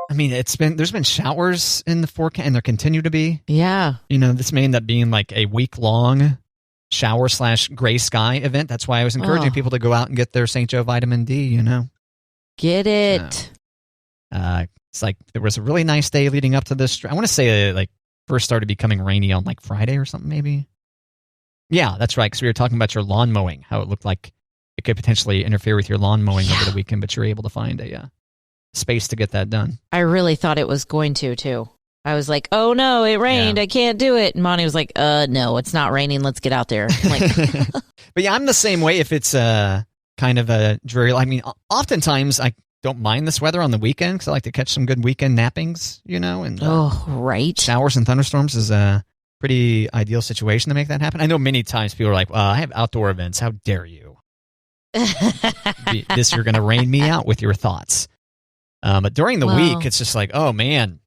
I mean, there's been showers in the forecast, and there continue to be. Yeah. This may end up being like a week-long shower/gray sky event. That's why I was encouraging people to go out and get their St. Joe vitamin D, Get it. It's like there was a really nice day leading up to this. I want to say like first started becoming rainy on like Friday or something maybe. Yeah, that's right, because we were talking about your lawn mowing, how it looked like it could potentially interfere with your lawn mowing over the weekend, but you're able to find a space to get that done. I really thought it was going to, too. I was like, oh, no, it rained. Yeah. I can't do it. And Monty was like, no, it's not raining. Let's get out there. I'm like, but yeah, I'm the same way if it's kind of a dreary. I mean, oftentimes I don't mind this weather on the weekend because I like to catch some good weekend nappings, and right. Showers and thunderstorms is a pretty ideal situation to make that happen. I know many times people are like, I have outdoor events. How dare you? You're going to rain me out with your thoughts. But during the week, it's just like, oh, man,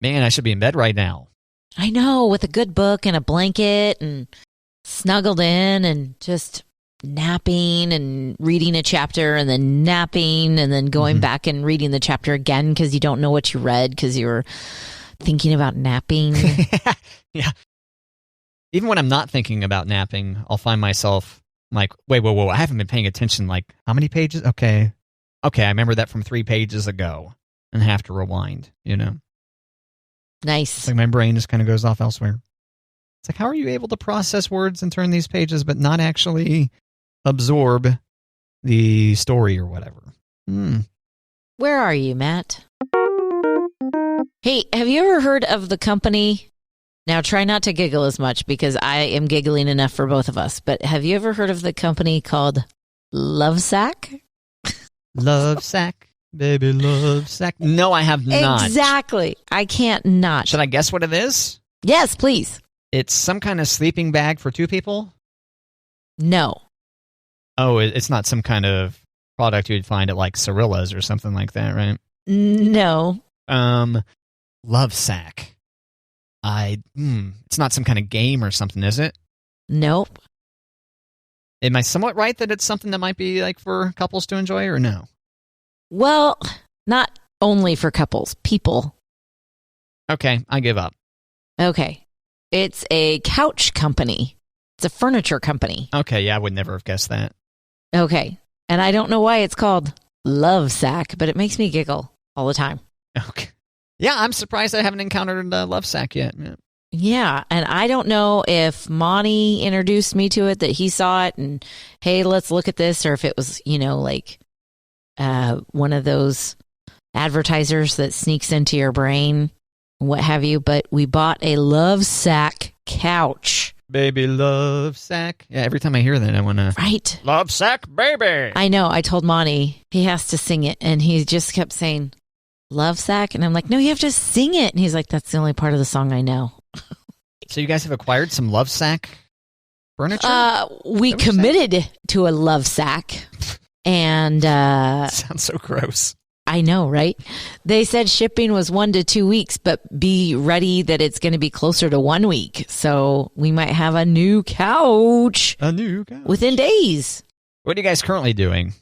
I should be in bed right now. I know, with a good book and a blanket and snuggled in and just napping and reading a chapter and then napping and then going back and reading the chapter again because you don't know what you read because you were thinking about napping. Yeah. Even when I'm not thinking about napping, I'll find myself like, wait, whoa, I haven't been paying attention. Like, how many pages? Okay, I remember that from 3 pages ago and have to rewind, Nice. It's like my brain just kind of goes off elsewhere. It's like, how are you able to process words and turn these pages but not actually absorb the story or whatever? Where are you, Matt? Hey, have you ever heard of the company? Now, try not to giggle as much because I am giggling enough for both of us. But have you ever heard of the company called Lovesac? Lovesac, baby, Lovesac. No, I have not. Exactly. I can't not. Should I guess what it is? Yes, please. It's some kind of sleeping bag for 2 people? No. Oh, it's not some kind of product you'd find at like Cirilla's or something like that, right? No. Lovesac. It's not some kind of game or something, is it? Nope. Am I somewhat right that it's something that might be like for couples to enjoy or no? Well, not only for couples, people. Okay, I give up. Okay. It's a couch company. It's a furniture company. Okay, yeah, I would never have guessed that. Okay. And I don't know why it's called Lovesac, but it makes me giggle all the time. Okay. Yeah, I'm surprised I haven't encountered Lovesac yet. Yeah, and I don't know if Monty introduced me to it, that he saw it, and hey, let's look at this, or if it was, like one of those advertisers that sneaks into your brain, what have you. But we bought a Lovesac couch. Baby Lovesac. Yeah, every time I hear that, I want to... Right. Lovesac, baby. I know. I told Monty he has to sing it, and he just kept saying, Lovesac, and I'm like, no, you have to sing it. And he's like, that's the only part of the song I know. So you guys have acquired some Lovesac furniture? We committed to a Lovesac, and sounds so gross. I know, right? They said shipping was 1 to 2 weeks, but be ready that it's going to be closer to 1 week. So we might have a new couch. Within days. What are you guys currently doing?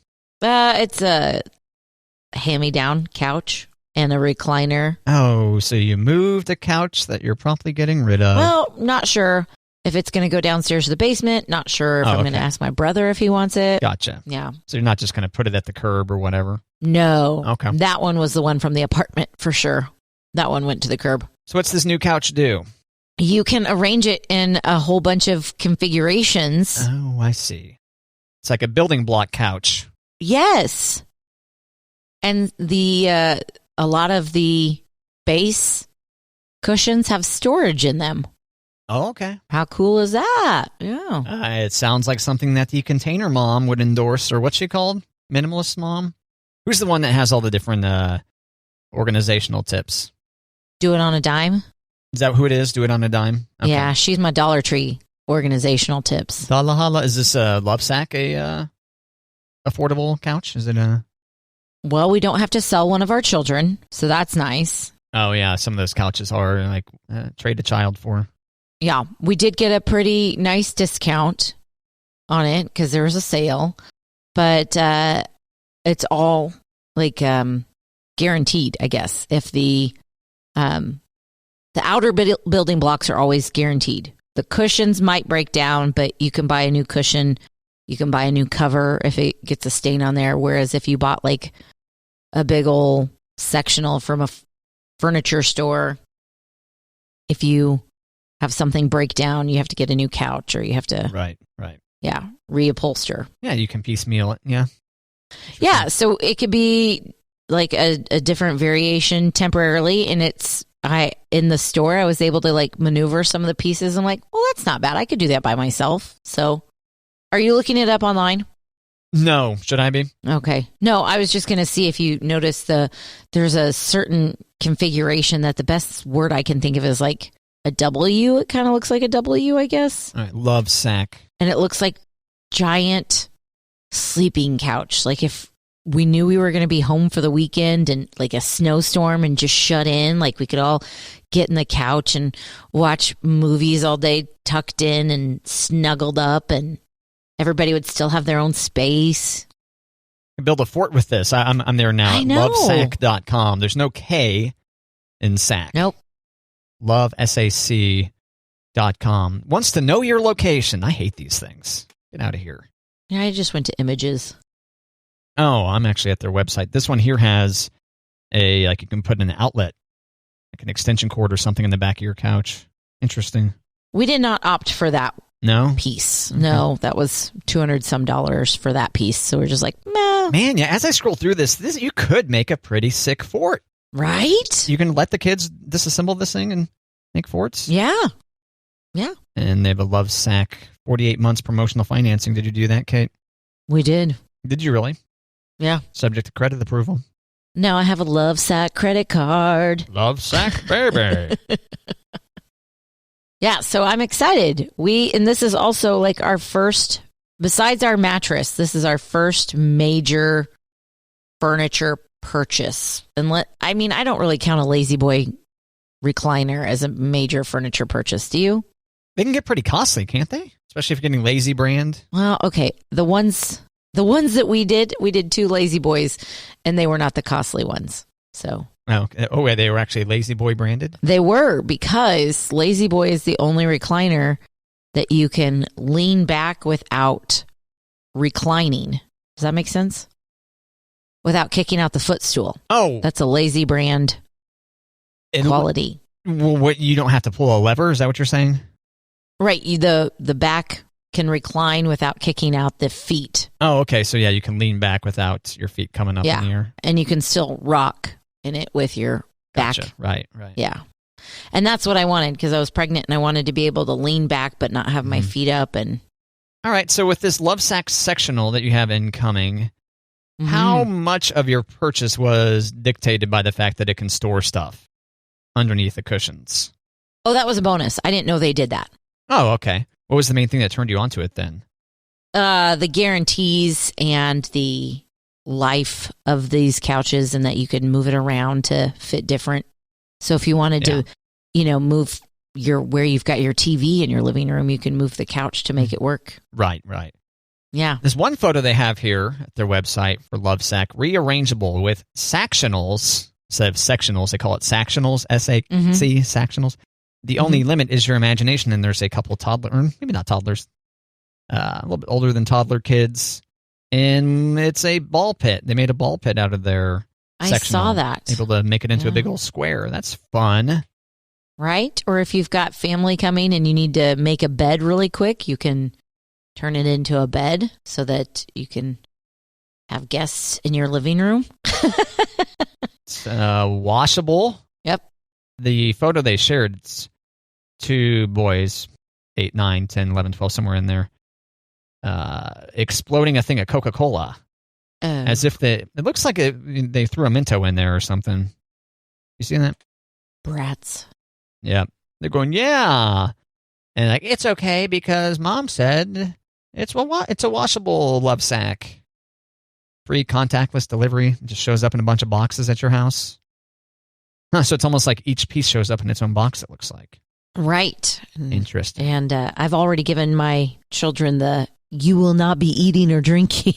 It's a hand-me-down couch and a recliner. Oh, so you moved a couch that you're promptly getting rid of. Well, not sure if it's going to go downstairs to the basement. Not sure if I'm going to ask my brother if he wants it. Gotcha. Yeah. So you're not just going to put it at the curb or whatever? No. Okay. That one was the one from the apartment for sure. That one went to the curb. So what's this new couch do? You can arrange it in a whole bunch of configurations. Oh, I see. It's like a building block couch. Yes. And a lot of the base cushions have storage in them. Oh, okay. How cool is that? Yeah. It sounds like something that the Container Mom would endorse, or what's she called? Minimalist Mom? Who's the one that has all the different organizational tips? Do it on a dime? Is that who it is? Do it on a dime? Okay. Yeah, she's my Dollar Tree organizational tips. Dalahala. Is this a Lovesac, a affordable couch? Is it a... Well, we don't have to sell one of our children, so that's nice. Oh, yeah. Some of those couches are like trade a child for. Yeah, we did get a pretty nice discount on it because there was a sale, but it's all guaranteed, I guess. If the outer building blocks are always guaranteed. The cushions might break down, but you can buy a new cushion. You can buy a new cover if it gets a stain on there. Whereas if you bought like a big old sectional from a furniture store, if you have something break down, you have to get a new couch or you have to Right. reupholster. Yeah, you can piecemeal it. Yeah. Yeah, so it could be like a different variation temporarily, and in the store I was able to like maneuver some of the pieces. I'm like, well, that's not bad. I could do that by myself. So, are you looking it up online? No, should I be? Okay. No, I was just going to see if you notice there's a certain configuration that the best word I can think of is like a W. It kind of looks like a W, I guess. All right, Lovesac. And it looks like giant sleeping couch. Like if we knew we were going to be home for the weekend and like a snowstorm and just shut in, like we could all get in the couch and watch movies all day tucked in and snuggled up, and everybody would still have their own space. Build a fort with this. I'm there now. I know. Lovesac.com. There's no K in sac. Nope. Lovesac.com. Wants to know your location. I hate these things. Get out of here. Yeah, I just went to images. Oh, I'm actually at their website. This one here has you can put an outlet, like an extension cord or something in the back of your couch. Interesting. We did not opt for that No? piece. Okay. No, that was $200 some for that piece. So we're just like, meh. Man, yeah, as I scroll through this, you could make a pretty sick fort. Right? You can let the kids disassemble this thing and make forts. Yeah. And they have a Lovesac 48 months promotional financing. Did you do that, Kate? We did. Did you really? Yeah. Subject to credit approval. Now I have a Lovesac credit card. Lovesac, baby. Yeah, so I'm excited. And this is also like our first, besides our mattress, this is our first major furniture purchase. I don't really count a Lazy Boy recliner as a major furniture purchase. Do you? They can get pretty costly, can't they? Especially if you're getting Lazy brand. Well, okay. The ones that we did 2 Lazy Boys, and they were not the costly ones. So. Oh, they were actually Lazy Boy branded? They were, because Lazy Boy is the only recliner that you can lean back without reclining. Does that make sense? Without kicking out the footstool. Oh. That's a Lazy brand quality. What, you don't have to pull a lever? Is that what you're saying? Right. The back can recline without kicking out the feet. Oh, okay. So, yeah, you can lean back without your feet coming up in the air. And you can still rock in it with your back. Gotcha. Right. Yeah. And that's what I wanted, because I was pregnant and I wanted to be able to lean back but not have my feet up. And all right. So with this Lovesac sectional that you have incoming, how much of your purchase was dictated by the fact that it can store stuff underneath the cushions? Oh, that was a bonus. I didn't know they did that. Oh, okay. What was the main thing that turned you onto it then? The guarantees and the life of these couches, and that you could move it around to fit different. So if you wanted to, move where you've got your TV in your living room, you can move the couch to make it work. Right. Yeah. There's one photo they have here at their website for Lovesac, rearrangeable with sectionals. Instead of sectionals, they call it sectionals, S-A-C, sectionals. The only limit is your imagination, and there's a couple maybe not toddlers, a little bit older than toddler kids, and it's a ball pit. They made a ball pit out of their sectional. I saw that. Able to make it into a big old square. That's fun. Right? Or if you've got family coming and you need to make a bed really quick, you can turn it into a bed so that you can have guests in your living room. It's washable. Yep. The photo they shared, it's 2 boys, 8, 9, 10, 11, 12, somewhere in there, exploding a thing of Coca-Cola. As if it looks like they threw a Minto in there or something. You seen that? Brats. Yeah. They're going, yeah. And like, it's okay because Mom said it's a washable Lovesac. Free contactless delivery. It just shows up in a bunch of boxes at your house. So it's almost like each piece shows up in its own box, it looks like. Right. Interesting. And I've already given my children you will not be eating or drinking.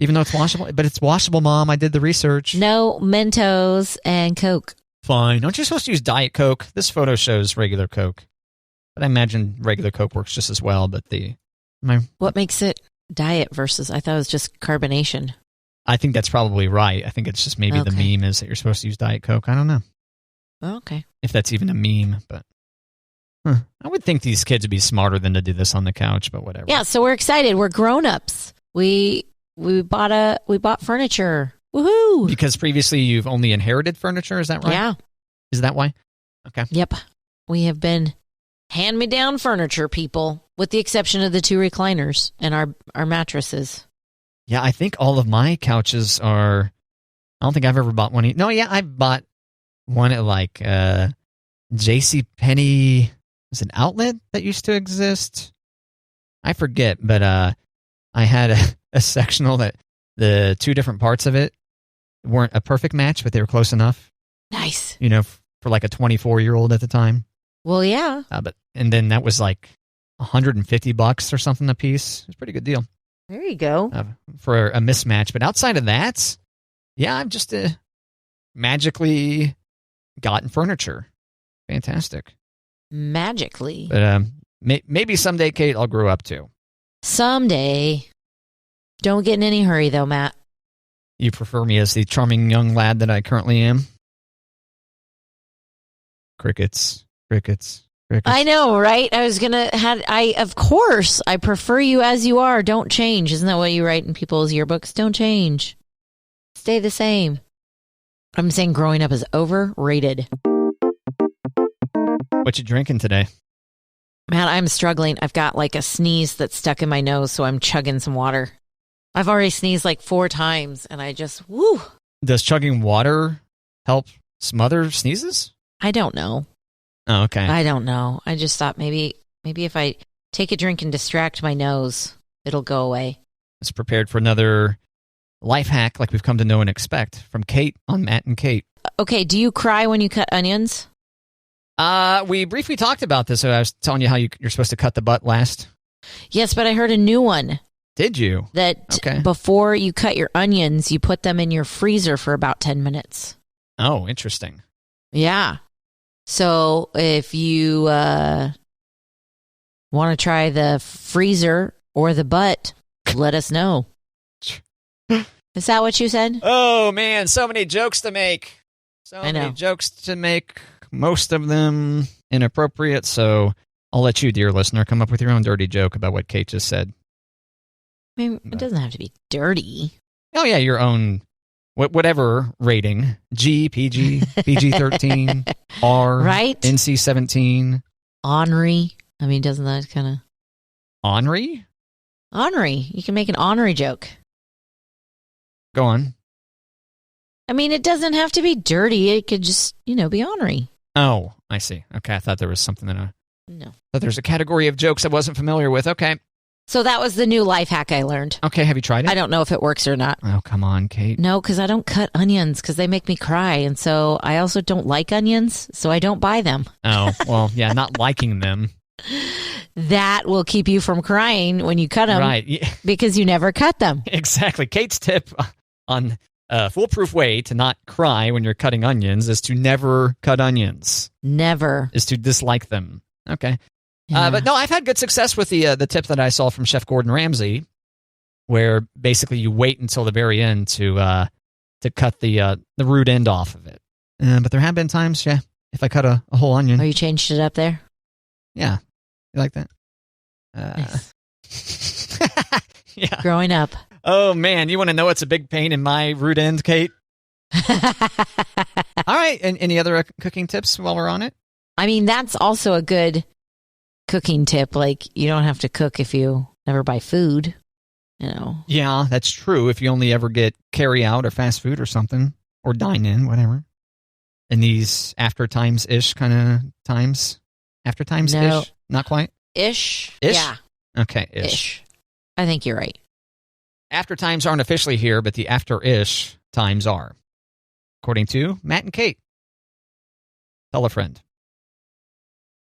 Even though it's washable, but it's washable, Mom. I did the research. No Mentos and Coke. Fine. Aren't you supposed to use Diet Coke? This photo shows regular Coke, but I imagine regular Coke works just as well. But what makes it diet versus? I thought it was just carbonation. I think that's probably right. I think it's just maybe the meme is that you're supposed to use Diet Coke. I don't know. Okay. If that's even a meme, but I would think these kids would be smarter than to do this on the couch, but whatever. Yeah, so we're excited. We're grown-ups. We bought furniture. Woohoo! Because previously you've only inherited furniture, is that right? Yeah. Is that why? Okay. Yep. We have been hand-me-down furniture people, with the exception of the 2 recliners and our mattresses. Yeah, I think all of my couches are. I don't think I've ever bought one. No, yeah, I bought one at like J.C. Penney. Is an outlet that used to exist? I forget, but I had a sectional that the 2 different parts of it weren't a perfect match, but they were close enough. Nice. You know, for like a 24-year-old at the time. Well, yeah. And then that was like $150 or something a piece. It's a pretty good deal. There you go. For a mismatch. But outside of that, yeah, I've just magically gotten furniture. Fantastic. Magically. But maybe someday, Kate, I'll grow up too. Someday. Don't get in any hurry, though, Matt. You prefer me as the charming young lad that I currently am? Crickets. I know, right? Of course, I prefer you as you are. Don't change. Isn't that what you write in people's yearbooks? Don't change. Stay the same. I'm saying growing up is overrated. What you drinking today? Matt, I'm struggling. I've got like a sneeze that's stuck in my nose, so I'm chugging some water. I've already sneezed like 4 times, and I just, woo. Does chugging water help smother sneezes? I don't know. Oh, okay. I don't know. I just thought maybe if I take a drink and distract my nose, it'll go away. It's prepared for another life hack like we've come to know and expect from Kate on Matt and Kate. Okay, do you cry when you cut onions? We briefly talked about this. So I was telling you how you're supposed to cut the butt last. Yes, but I heard a new one. Did you? That before you cut your onions, you put them in your freezer for about 10 minutes. Oh, interesting. Yeah. So if you want to try the freezer or the butt, let us know. Is that what you said? Oh, man. So many jokes to make. Many jokes to make. Most of them inappropriate. So I'll let you, dear listener, come up with your own dirty joke about what Kate just said. I mean, it doesn't have to be dirty. Oh, yeah. Your own, whatever rating. G, PG, PG-13, R, right? NC-17. Ornery. I mean, doesn't that kind of... Ornery? Ornery. You can make an ornery joke. Go on. I mean, it doesn't have to be dirty. It could just, be ornery. Oh, I see. Okay, I thought there was something No. But there's a category of jokes I wasn't familiar with. Okay. So that was the new life hack I learned. Okay, have you tried it? I don't know if it works or not. Oh, come on, Kate. No, because I don't cut onions because they make me cry. And so I also don't like onions, so I don't buy them. Oh, well, yeah, not liking them. That will keep you from crying when you cut them. Right. Yeah. Because you never cut them. Exactly. Kate's tip on a foolproof way to not cry when you're cutting onions is to never cut onions. Never. Is to dislike them. Okay. Yeah. But no, I've had good success with the tip that I saw from Chef Gordon Ramsay, where basically you wait until the very end to cut the root end off of it. But there have been times, yeah, if I cut a whole onion. Oh, you changed it up there? Yeah. You like that? Nice. Yeah. Growing up. Oh, man. You want to know what's a big pain in my root end, Kate? All right. And any other cooking tips while we're on it? I mean, that's also a good cooking tip. Like, you don't have to cook if you never buy food, Yeah, that's true. If you only ever get carry out or fast food or something, or dine in, whatever. In these after times-ish kind of times. After times-ish? No. Not quite? Ish? Ish? Yeah. Okay, ish. I think you're right. After times aren't officially here, but the after-ish times are. According to Matt and Kate. Tell a friend.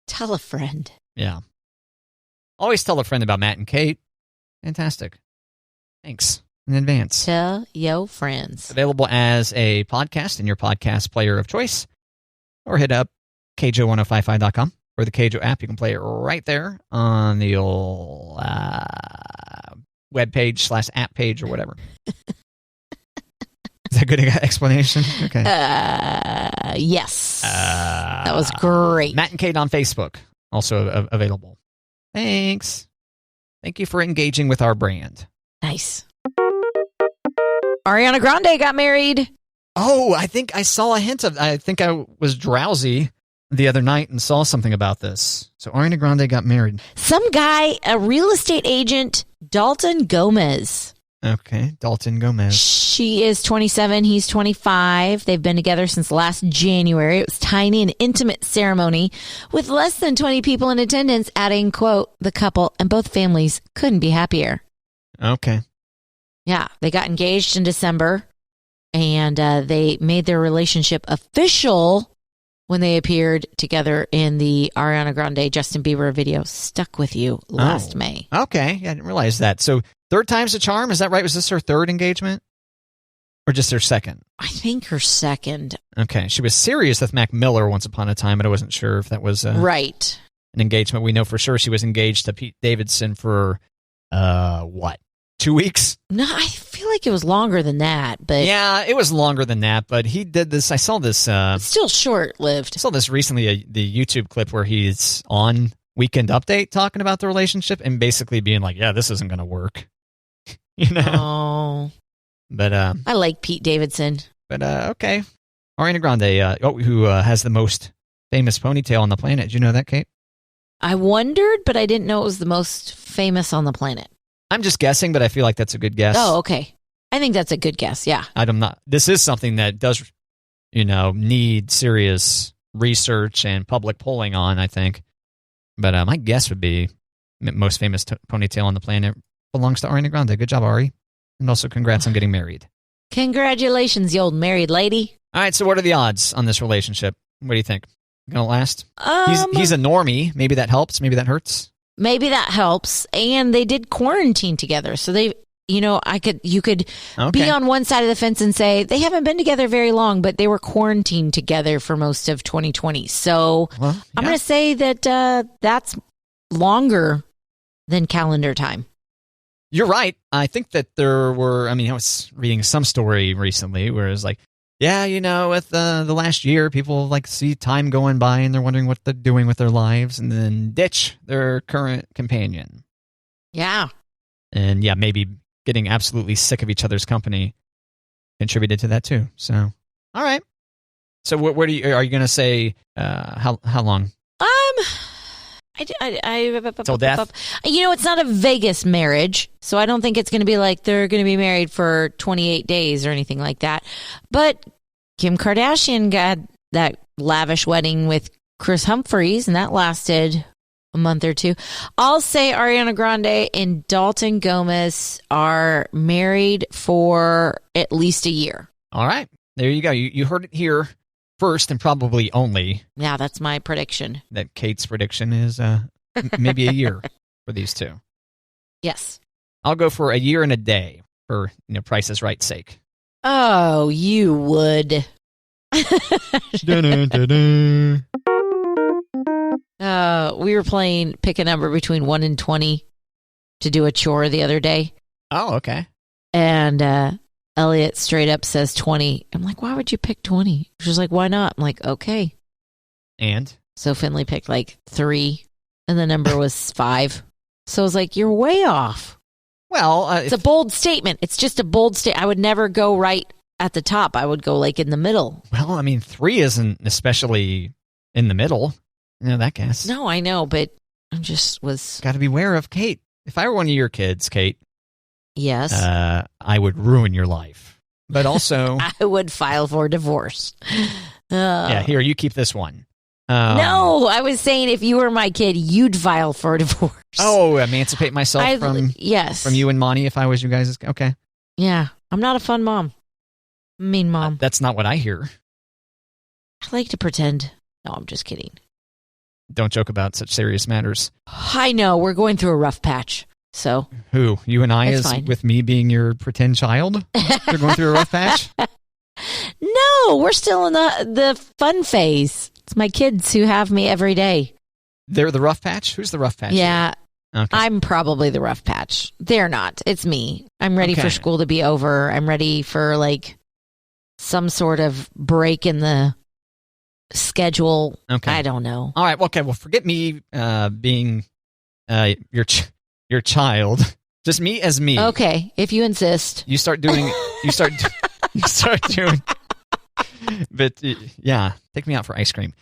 Tell a friend. Yeah. Always tell a friend about Matt and Kate. Fantastic. Thanks. in advance. Tell your friends. Available as a podcast in your podcast player of choice, or hit up kjo1055.com or the Kjo app. You can play it right there on the old web page / app page or whatever. Is that a good explanation? Okay. Yes. That was great. Matt and Kate on Facebook, also available. Thanks. Thank you for engaging with our brand. Nice. Ariana Grande got married. Oh, I think I saw a hint of. I think I was drowsy the other night and saw something about this. So Ariana Grande got married. Some guy, a real estate agent, Dalton Gomez. Okay, Dalton Gomez. She is 27. He's 25. They've been together since last January. It was tiny and intimate ceremony with less than 20 people in attendance, adding, quote, the couple and both families couldn't be happier. Okay. Yeah, they got engaged in December, and they made their relationship official when they appeared together in the Ariana Grande Justin Bieber video Stuck With You last May. Okay, I didn't realize that. So third time's a charm, is that right? Was this her third engagement? Or just her second? I think her second. Okay, she was serious with Mac Miller once upon a time, but I wasn't sure if that was right. An engagement. We know for sure she was engaged to Pete Davidson for, 2 weeks? No, I feel like it was longer than that, but yeah, it was longer than that. But he did this. I saw this. It's still short-lived. I saw this recently. The YouTube clip where he's on Weekend Update talking about the relationship and basically being like, "Yeah, this isn't going to work." You know. Oh. But I like Pete Davidson. But okay, Ariana Grande, who has the most famous ponytail on the planet. Did you know that, Kate? I wondered, but I didn't know it was the most famous on the planet. I'm just guessing, but I feel like that's a good guess. Oh, okay. I think that's a good guess, yeah. I'm not. This is something that does, need serious research and public polling on, I think. But my guess would be most famous ponytail on the planet belongs to Ariana Grande. Good job, Ari. And also congrats on getting married. Congratulations, you old married lady. All right, so what are the odds on this relationship? What do you think? Gonna last? He's a normie. Maybe that helps. Maybe that hurts. Maybe that helps. And they did quarantine together. So they, you could be on one side of the fence and say they haven't been together very long, but they were quarantined together for most of 2020. So I'm going to say that that's longer than calendar time. You're right. I think that I was reading some story recently where it was like, with the last year, people see time going by and they're wondering what they're doing with their lives and then ditch their current companion. Yeah. And maybe getting absolutely sick of each other's company contributed to that too. So, all right. So where are you going to say, how long? Till death? It's not a Vegas marriage, so I don't think it's going to be like they're going to be married for 28 days or anything like that. But Kim Kardashian got that lavish wedding with Chris Humphries, and that lasted a month or two. I'll say Ariana Grande and Dalton Gomez are married for at least a year. All right. There you go. You heard it here first and probably only. Yeah, that's my prediction. That Kate's prediction is maybe a year for these two. Yes. I'll go for a year and a day for Price is Right's sake. Oh, you would. We were playing pick a number between 1 and 20 to do a chore the other day. Oh, okay. And Elliot straight up says 20. I'm like, why would you pick 20? She's like, why not? I'm like, okay. And? So Finley picked 3, and the number was 5. So I was like, you're way off. Well, it's a bold statement. It's just a bold statement. I would never go right at the top. I would go in the middle. Well, 3 isn't especially in the middle. That guess. No, I know, but I just was... Got to be aware of Kate. If I were one of your kids, Kate... Yes. I would ruin your life. But also... I would file for divorce. Here, you keep this one. No, I was saying if you were my kid, you'd file for divorce. Oh, emancipate myself from you and Monty if I was you guys. Okay. Yeah, I'm not a fun mom. Mean mom. That's not what I hear. I like to pretend. No, I'm just kidding. Don't joke about such serious matters. I know, we're going through a rough patch. So Who? You and I, It's as fine. with me being your pretend child? You're going through a rough patch? no, we're still in the fun phase. It's my kids who have me every day. They're the rough patch? Who's the rough patch? Yeah, Okay. I'm probably the rough patch. They're not. It's me. I'm ready Okay. for school to be over. I'm ready for like some sort of break in the schedule. Okay. I don't know. All right. Okay. Well, forget me being your child. Just me as me. Okay, if you insist. You start doing. You start. You start doing. But yeah, take me out for ice cream.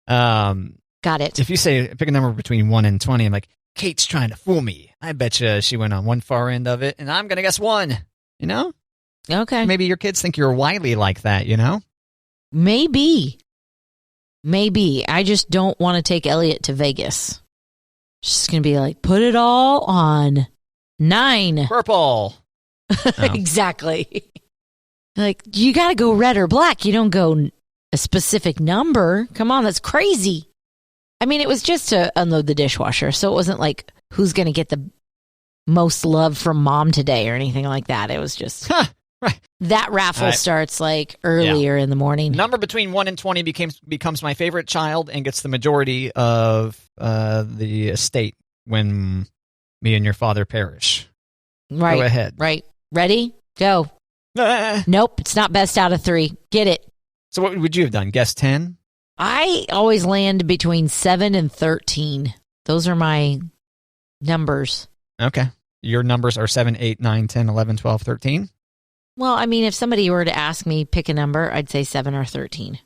Got it. If you say pick a number between 1 and 20, I'm like, Kate's trying to fool me. I bet you she went on one far end of it, and I'm gonna guess 1. You know? Okay. Maybe your kids think you're wily like that. You know? Maybe. I just don't want to take Elliot to Vegas. She's going to be like, put it all on 9. Purple. Oh. Exactly. Like, you got to go red or black. You don't go a specific number. Come on, that's crazy. I mean, it was just to unload the dishwasher. So it wasn't like who's going to get the most love from mom today or anything like that. It was just Huh, right. that raffle Right. starts like earlier in the morning. Number between 1 and 20 becomes my favorite child and gets the majority of the estate when me and your father perish. Right. Go ahead. Right. Ready? Go. Nope, it's not best out of 3. Get it. So what would you have done? Guess 10? I always land between 7 and 13. Those are my numbers. Okay. Your numbers are 7, 8, 9, 10, 11, 12, 13? Well, I mean, if somebody were to ask me pick a number, I'd say 7 or 13.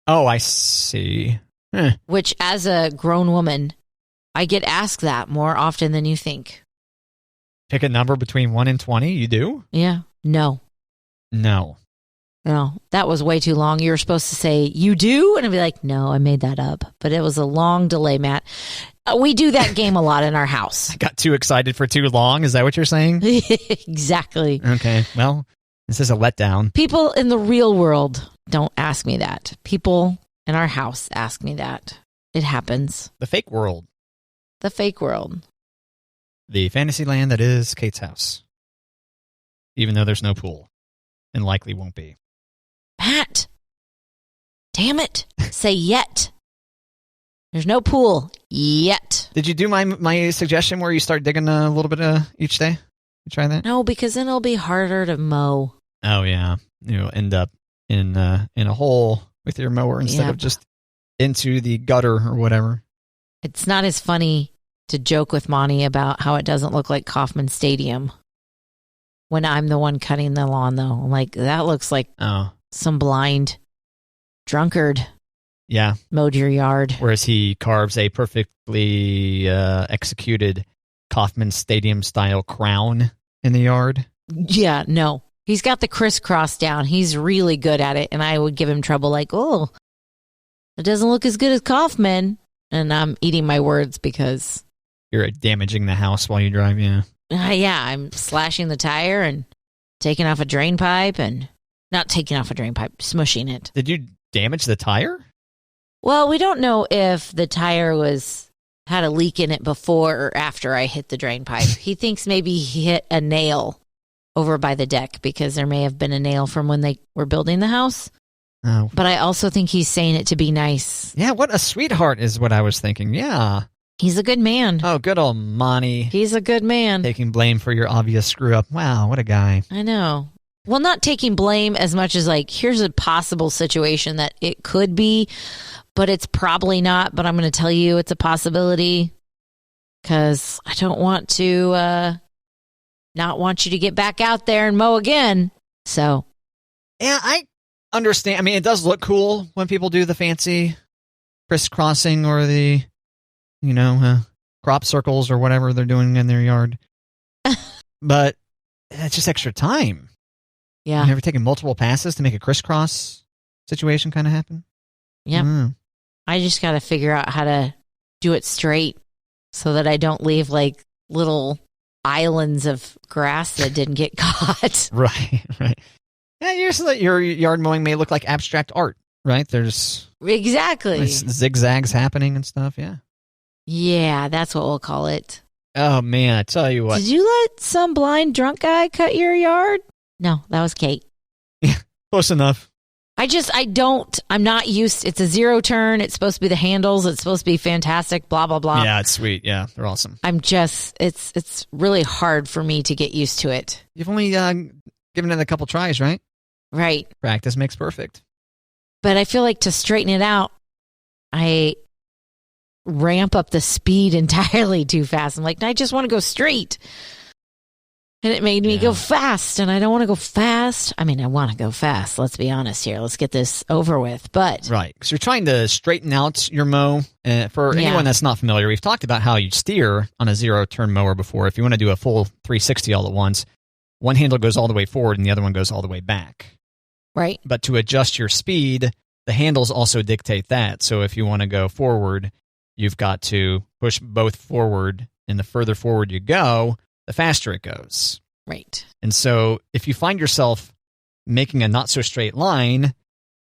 Oh, I see. Huh. Which, as a grown woman, I get asked that more often than you think. Pick a number between 1 and 20? You do? Yeah. No. No. That was way too long. You were supposed to say, you do? And I'd be like, no, I made that up. But it was a long delay, Matt. We do that game a lot in our house. I got too excited for too long. Is that what you're saying? Exactly. Okay. Well, this is a letdown. People in the real world don't ask me that. People in our house ask me that. It happens. The fake world. The fake world. The fantasy land that is Kate's house. Even though there's no pool. And likely won't be. Matt. Damn it. Say yet. There's no pool yet. Did you do my suggestion where you start digging a little bit each day? You try that? No, because then it'll be harder to mow. Oh yeah, you'll end up in a hole with your mower instead Yep. of just into the gutter or whatever. It's not as funny to joke with Monty about how it doesn't look like Kauffman Stadium when I'm the one cutting the lawn, though. I'm like, that looks like Oh some blind drunkard yeah. mowed your yard. Whereas he carves a perfectly executed Kauffman Stadium style crown in the yard. Yeah, no. He's got the crisscross down. He's really good at it. And I would give him trouble like, oh, it doesn't look as good as Kauffman. And I'm eating my words because, You're damaging the house while you drive. Yeah. yeah, I'm slashing the tire and taking off a drain pipe and not taking off a drain pipe, smushing it. Did you damage the tire? Well, we don't know if the tire had a leak in it before or after I hit the drain pipe. He thinks maybe he hit a nail over by the deck because there may have been a nail from when they were building the house. Oh. But I also think he's saying it to be nice. Yeah, what a sweetheart is what I was thinking. Yeah. He's a good man. Oh, good old Monty. He's a good man. Taking blame for your obvious screw up. Wow, what a guy. I know. Well, not taking blame as much as like, here's a possible situation that it could be, but it's probably not. But I'm going to tell you it's a possibility because I don't want to not want you to get back out there and mow again. So, Yeah, I understand. I mean, it does look cool when people do the fancy crisscrossing or the, crop circles or whatever they're doing in their yard. But it's just extra time. yeah. You ever taken multiple passes to make a crisscross situation kind of happen? Yep. Mm. I just got to figure out how to do it straight so that I don't leave like little islands of grass that didn't get caught. Right. Yeah, your yard mowing may look like abstract art, right? There's Exactly. zigzags happening and stuff, yeah. Yeah, that's what we'll call it. Oh, man, I tell you what. Did you let some blind drunk guy cut your yard? No, that was Kate. Close enough. I'm not used. It's a zero turn. It's supposed to be the handles. It's supposed to be fantastic, blah, blah, blah. Yeah, it's sweet. Yeah, they're awesome. It's really hard for me to get used to it. You've only given it a couple tries, right? Right. Practice makes perfect. But I feel like to straighten it out, I ramp up the speed entirely too fast. I'm like, I just want to go straight. And it made me go fast, and I don't want to go fast. I mean, I want to go fast. Let's be honest here. Let's get this over with. But right, because you're trying to straighten out your mow. For anyone that's not familiar, we've talked about how you steer on a zero-turn mower before. If you want to do a full 360 all at once, one handle goes all the way forward and the other one goes all the way back. Right. But to adjust your speed, the handles also dictate that. So if you want to go forward, you've got to push both forward, and the further forward you go, the faster it goes. Right. And so if you find yourself making a not so straight line,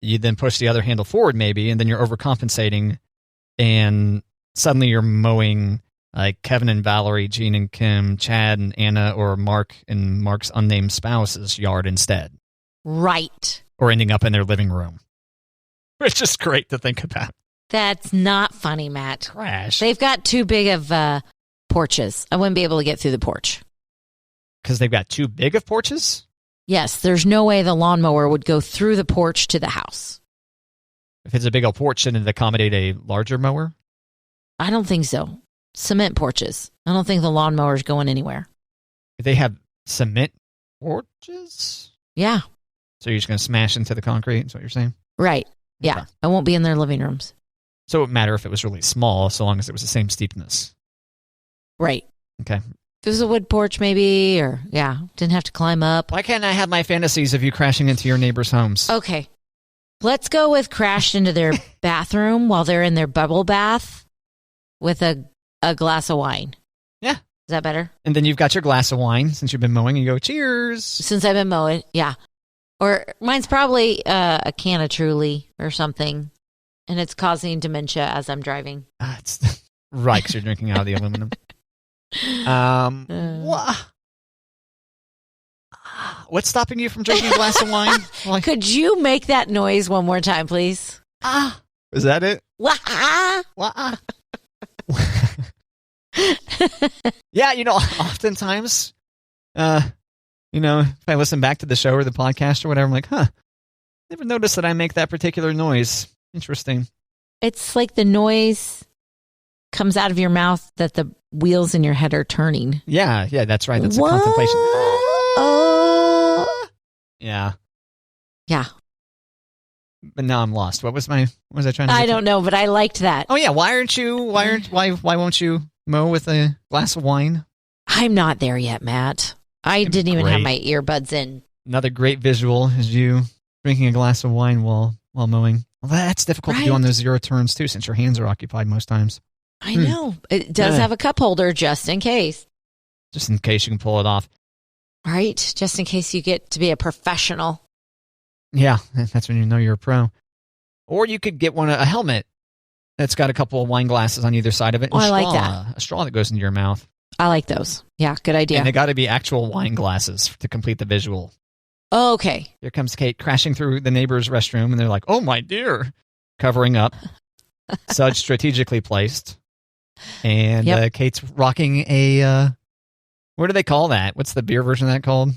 you then push the other handle forward maybe, and then you're overcompensating, and suddenly you're mowing like Kevin and Valerie, Gene and Kim, Chad and Anna, or Mark and Mark's unnamed spouse's yard instead. Right. Or ending up in their living room. It's just great to think about. That's not funny, Matt. Trash. They've got too big of porches. I wouldn't be able to get through the porch. Because they've got too big of porches? Yes, there's no way the lawnmower would go through the porch to the house. If it's a big old porch, shouldn't it accommodate a larger mower? I don't think so. Cement porches. I don't think the lawnmower's going anywhere. If they have cement porches? Yeah. So you're just going to smash into the concrete, is what you're saying? Right. Yeah. Okay. I won't be in their living rooms. So it wouldn't matter if it was really small, so long as it was the same steepness. Right. Okay. If it was a wood porch, maybe, or, didn't have to climb up. Why can't I have my fantasies of you crashing into your neighbors' homes? Okay. Let's go with crashed into their bathroom while they're in their bubble bath with a glass of wine. Yeah. Is that better? And then you've got your glass of wine since you've been mowing, and you go, cheers. Since I've been mowing, yeah. Or mine's probably a can of Truly or something, and it's causing dementia as I'm driving. It's right, because you're drinking out of the aluminum. What's stopping you from drinking a glass of wine? Could you make that noise one more time, please? Is that it? Yeah, oftentimes, if I listen back to the show or the podcast or whatever, I'm like, never noticed that I make that particular noise. Interesting. It's like the noise comes out of your mouth that the wheels in your head are turning. Yeah, that's right. That's a contemplation. Yeah. Yeah. But now I'm lost. What was I trying to I don't know, but I liked that. Oh yeah, why won't you mow with a glass of wine? I'm not there yet, Matt. I didn't even have my earbuds in. Another great visual is you drinking a glass of wine while mowing. Well, that's difficult to do on those zero turns too, since your hands are occupied most times. I know. It does have a cup holder just in case. Just in case you can pull it off. Right? Just in case you get to be a professional. Yeah, that's when you know you're a pro. Or you could get a helmet that's got a couple of wine glasses on either side of it. Oh, I like that. A straw that goes into your mouth. I like those. Yeah, good idea. And they got to be actual wine glasses to complete the visual. Oh, okay. Here comes Kate crashing through the neighbor's restroom, and they're like, oh, my dear. Covering up. Such strategically placed. And Kate's rocking a, what do they call that? What's the beer version of that called?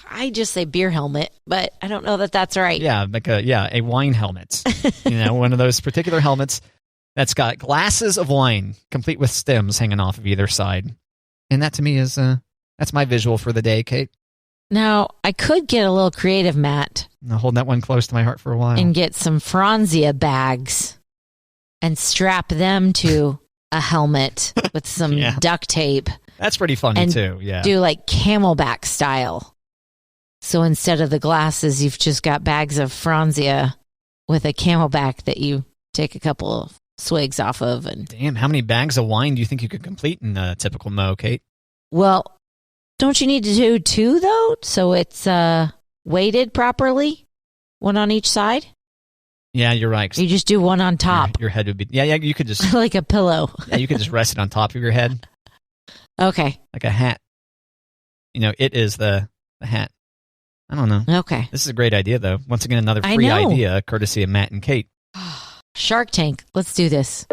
I just say beer helmet, but I don't know that that's right. Yeah, like a wine helmet. One of those particular helmets that's got glasses of wine, complete with stems hanging off of either side. And that to me is, that's my visual for the day, Kate. Now, I could get a little creative, Matt. I'll hold that one close to my heart for a while. And get some Franzia bags and strap them to a helmet with some duct tape. That's pretty funny, too, yeah. Do like Camelback style. So instead of the glasses, you've just got bags of Franzia with a Camelback that you take a couple of swigs off of. And damn, how many bags of wine do you think you could complete in a typical mow, Kate? Well, don't you need to do two, though? So it's weighted properly? One on each side? Yeah, you're right. You just do one on top. Your head would be... Yeah, you could just... like a pillow. Yeah, you could just rest it on top of your head. Okay. like a hat. It is the hat. I don't know. Okay. This is a great idea, though. Once again, another I free know. idea courtesy of Matt and Kate. Shark Tank. Let's do this.